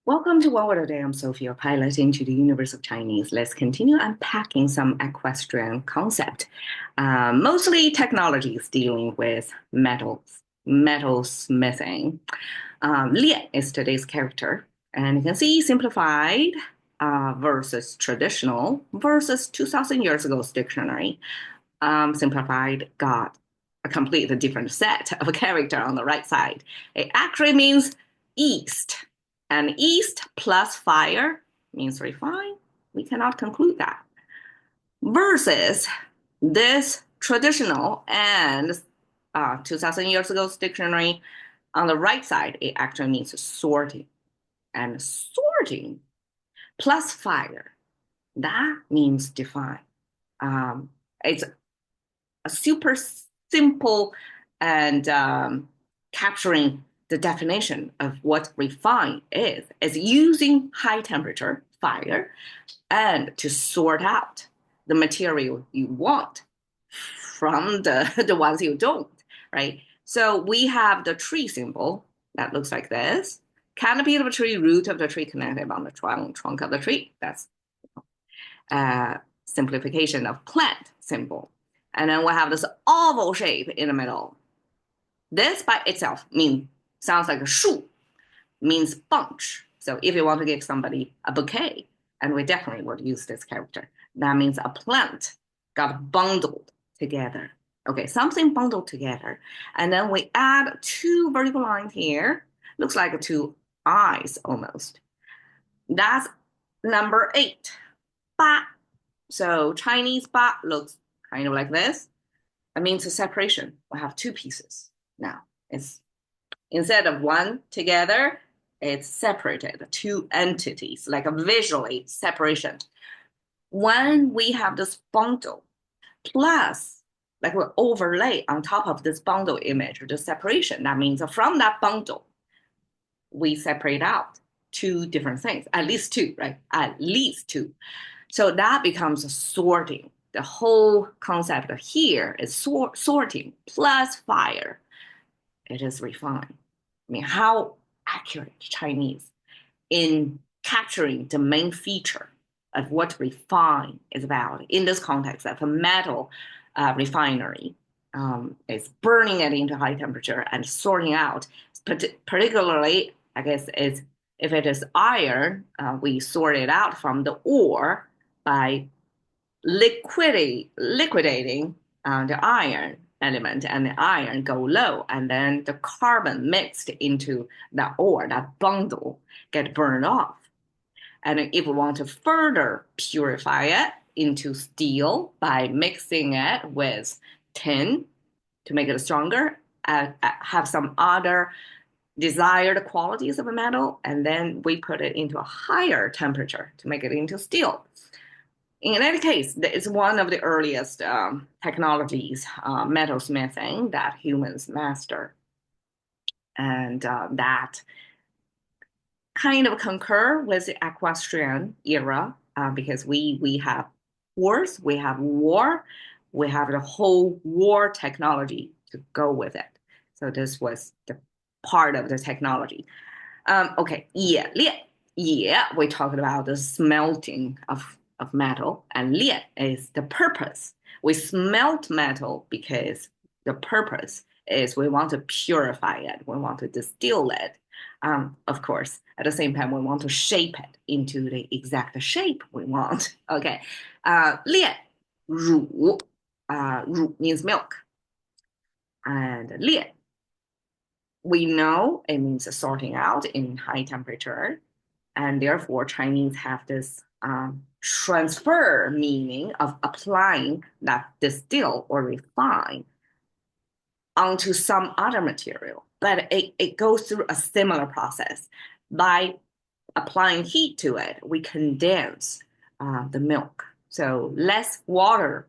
Welcome to One Word a Day. I'm Sophie, your pilot into the universe of Chinese. Let's continue unpacking some equestrian concept, mostly technologies dealing with metals, metal smithing. Lian is today's character, and you can see simplified versus traditional versus 2,000 years ago's dictionary. Simplified got a completely different set of character on the right side. It actually means east. And east plus fire means refine. We cannot conclude that. Versus this traditional and 2,000 years ago's dictionary on the right side, it actually means sorting. And sorting plus fire, that means define. It's a super simple and capturing the definition of what refine is using high temperature fire and to sort out the material you want from the ones you don't, right? So we have the tree symbol that looks like this. Canopy of a tree, root of the tree connected on the trunk of the tree. That's simplification of plant symbol. And then we have this oval shape in the middle. This by itself sounds like a shu, means bunch. So if you want to give somebody a bouquet, and we definitely would use this character, that means a plant got bundled together. Okay, something bundled together. And then we add two vertical lines here. Looks like two eyes almost. That's number 8. Ba. So Chinese ba looks kind of like this. It means a separation. We have two pieces now. It's instead of one together, it's separated, two entities, like a visually separation. When we have this bundle, plus like we overlay on top of this bundle image, the separation, that means from that bundle, we separate out two different things, at least two, right? At least two. So that becomes sorting. The whole concept here is sorting plus fire. It is refined. I mean, how accurate Chinese in capturing the main feature of what refine is about in this context of a metal refinery. It's burning it into high temperature and sorting out, particularly, I guess, is if it is iron, we sort it out from the ore by liquidating the iron element, and the iron go low, and then the carbon mixed into that ore, that bundle, get burned off. And if we want to further purify it into steel by mixing it with tin to make it stronger, have some other desired qualities of a metal, and then we put it into a higher temperature to make it into steel. In any case, it's one of the earliest technologies, metal smithing, that humans master. And that kind of concur with the equestrian era because we have wars, we have war, we have the whole war technology to go with it. So this was the part of the technology. Okay, yeah, we talked about the smelting of metal, and lian is the purpose. We smelt metal because the purpose is we want to purify it, we want to distill it. Of course, at the same time, we want to shape it into the exact shape we want. Okay, lian, 乳, 乳 means milk, and lian, we know it means sorting out in high temperature, and therefore Chinese have this transfer meaning of applying that distill or refine onto some other material. But it goes through a similar process. By applying heat to it, we condense the milk. So less water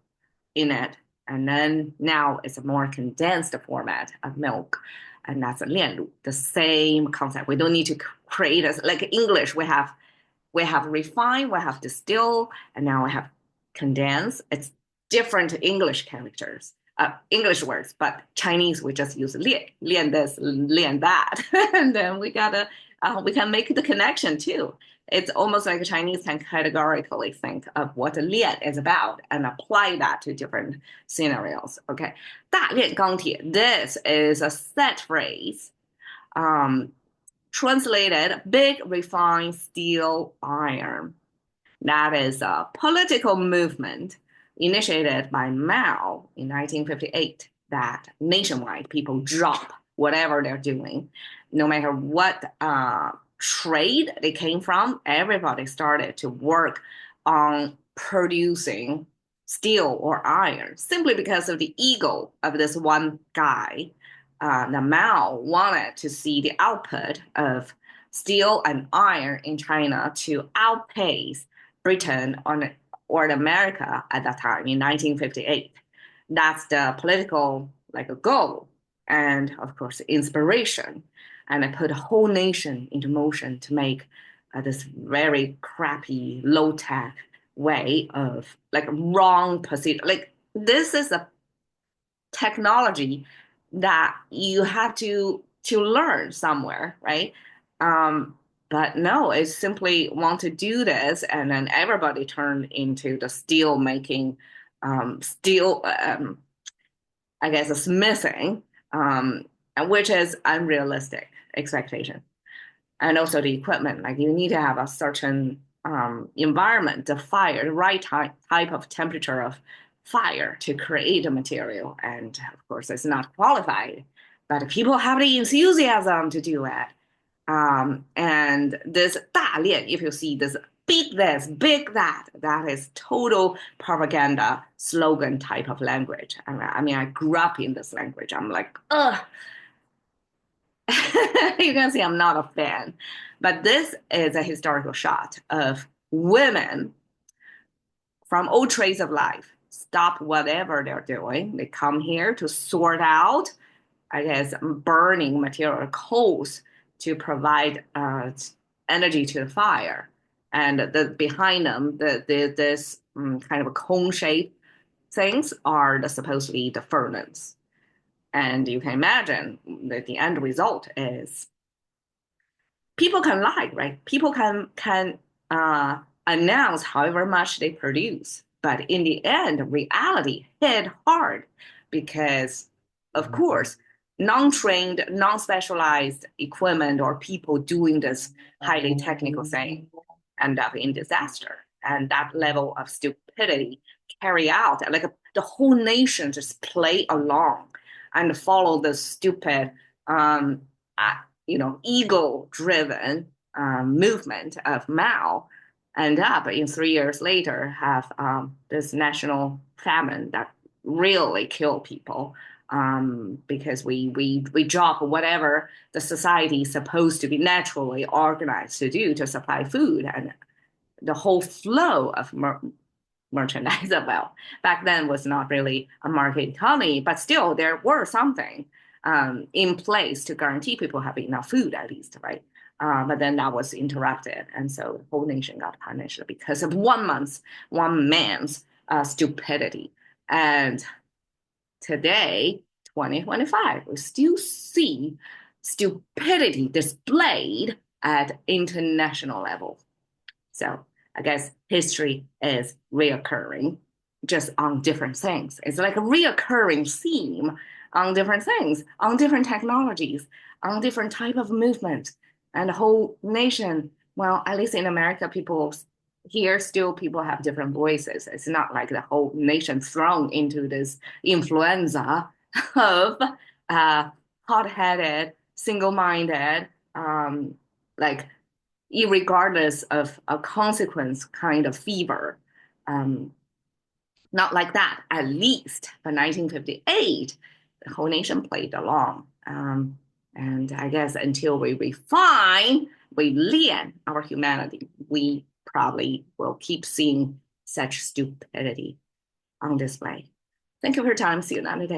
in it, and then now it's a more condensed format of milk. And that's a 炼乳, the same concept. We don't need to create like English. We have refine, we have distill, and now we have condense. It's different English characters, English words, but Chinese we just use 炼 this, 炼 that, and then we got a we can make the connection too. It's almost like Chinese can categorically think of what lian is about and apply that to different scenarios. Okay, 大炼钢铁. This is a set phrase. Um, translated big refined steel iron. That is a political movement initiated by Mao in 1958 that nationwide people drop whatever they're doing, no matter what trade they came from, everybody started to work on producing steel or iron simply because of the ego of this one guy. The Mao wanted to see the output of steel and iron in China to outpace Britain on, or America at that time in 1958. That's the political like a goal and of course inspiration. And I put a whole nation into motion to make this very crappy, low tech way of like wrong procedure. Like this is a technology that you have to learn somewhere, right? Um, but no, it's simply want to do this, and then everybody turned into the steel making, steel, I guess, smithing, which is unrealistic expectation. And also the equipment, like you need to have a certain environment, the fire, the right type of temperature of fire to create a material. And of course, it's not qualified, but people have the enthusiasm to do it. And this 大炼, if you see this, big that, that is total propaganda slogan type of language. I mean, I grew up in this language. I'm like, ugh. You can see I'm not a fan. But this is a historical shot of women from all trades of life stop whatever they're doing. They come here to sort out, I guess, burning material coals to provide energy to the fire. And behind them, this kind of a cone shape things are supposedly the furnace. And you can imagine that the end result is people can lie, right? People can announce however much they produce, but in the end, reality hit hard because, of course, non-trained, non-specialized equipment or people doing this highly technical thing end up in disaster, and that level of stupidity carry out like the whole nation just play along and follow the stupid uh, ego-driven movement of Mao, end up in 3 years later have this national famine that really kill people because we drop whatever the society is supposed to be naturally organized to do to supply food, and the whole flow of merchandise. Well, back then was not really a market economy, but still there were something in place to guarantee people have enough food at least, right? But then that was interrupted, and so the whole nation got punished because of one man's stupidity. And today, 2025, we still see stupidity displayed at international level. So I guess history is reoccurring just on different things. It's like a reoccurring theme on different things, on different technologies, on different type of movement. And the whole nation, well, at least in America, people here still people have different voices. It's not like the whole nation thrown into this influenza of hot-headed, single-minded, like regardless of a consequence kind of fever. Um, Not like that, at least. But 1958, the whole nation played along. And I guess until we refine, we lian our humanity, we probably will keep seeing such stupidity on display. Thank you for your time. See you another day.